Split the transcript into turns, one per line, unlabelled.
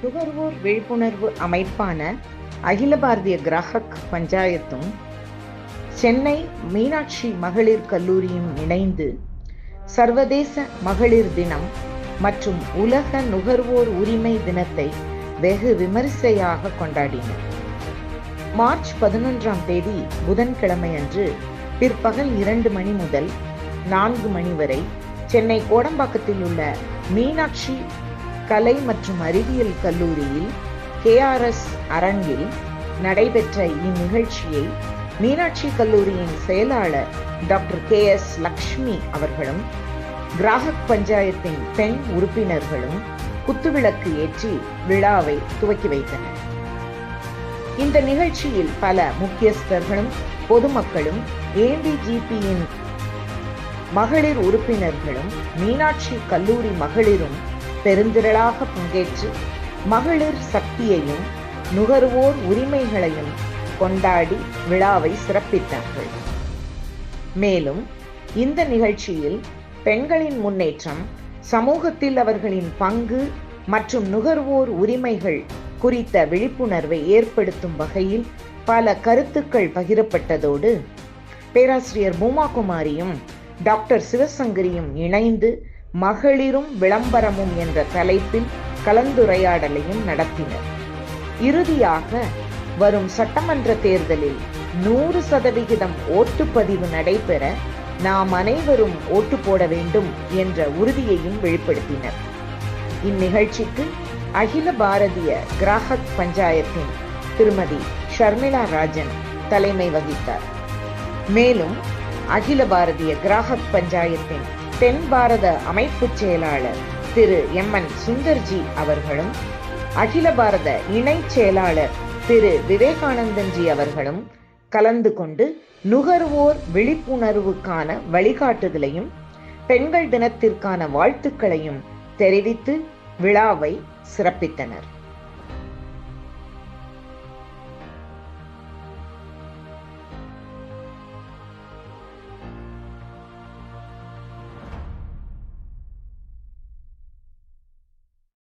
நுகர்வோர் விழிப்புணர்வு அமைப்பான அகில பாரதிய கிராஹக் பஞ்சாயத்தும் சென்னை மீனாட்சி மகளிர் கல்லூரியும் இணைந்து சர்வதேச மகளிர் தினம் மற்றும் உலக நுகர்வோர் உரிமை தினத்தை வெகு விமரிசையாக கொண்டாடினர். மார்ச் 11ஆம் தேதி புதன்கிழமை அன்று பிற்பகல் 2 மணி முதல் 4 மணி வரை சென்னை கோடம்பாக்கத்தில் உள்ள மீனாட்சி கலை மற்றும் அறிவியல் கல்லூரியில் KRS அரங்கில் நடைபெற்ற இந்நிகழ்ச்சியை மீனாட்சி கல்லூரியின் செயலாளர் டாக்டர் KS லக்ஷ்மி அவர்களும் கிராஹக் பஞ்சாயத்தின் பெண் உறுப்பினர்களும் குத்துவிளக்கு ஏற்றி விழாவை துவக்கி வைத்தனர். இந்த நிகழ்ச்சியில் பல முக்கியஸ்தர்களும் பொதுமக்களும் ABGPயின் மகளிர் உறுப்பினர்களும் மீனாட்சி கல்லூரி மகளிரும் பெருந்திரளாக பங்கேற்று மகளிர் சக்தியையும் நுகர்வோர் உரிமைகளையும் கொண்டாடி விழாவை சிறப்பித்தார்கள். மேலும் இந்த நிகழ்ச்சியில் பெண்களின் முன்னேற்றம், சமூகத்தில் அவர்களின் பங்கு மற்றும் நுகர்வோர் உரிமைகள் குறித்த விழிப்புணர்வை ஏற்படுத்தும் வகையில் பல கருத்துக்கள் பகிரப்பட்டதோடு பேராசிரியர் பூமா குமாரியும் டாக்டர் சிவசங்கரியும் இணைந்து மகளிரும் விளம்பரமும் என்ற தலைப்பில் கலந்துரையாடலையும் நடத்தினர். இறுதியாக வரும் சட்டமன்ற தேர்தலில் 100% ஓட்டுப்பதிவு நடைபெற நாம் அனைவரும் ஓட்டு போட வேண்டும் என்ற உறுதியையும் வெளிப்படுத்தினர். இந்நிகழ்ச்சிக்கு அகில பாரதிய கிராஹக் பஞ்சாயத்தின் திருமதி ஷர்மிளா ராஜன் தலைமை வகித்தார். மேலும் அகில பாரதிய கிராஹக் பஞ்சாயத்தின் தென் பாரத அமைப்பு செயலாளர் திரு MN சுந்தர்ஜி அவர்களும் அகில பாரத இணை செயலாளர் திரு விவேகானந்தன்ஜி அவர்களும் கலந்து கொண்டு நுகர்வோர் விழிப்புணர்வுக்கான வழிகாட்டுதலையும் பெண்கள் தினத்திற்கான வாழ்த்துக்களையும் தெரிவித்து விழாவை சிறப்பித்தனர்.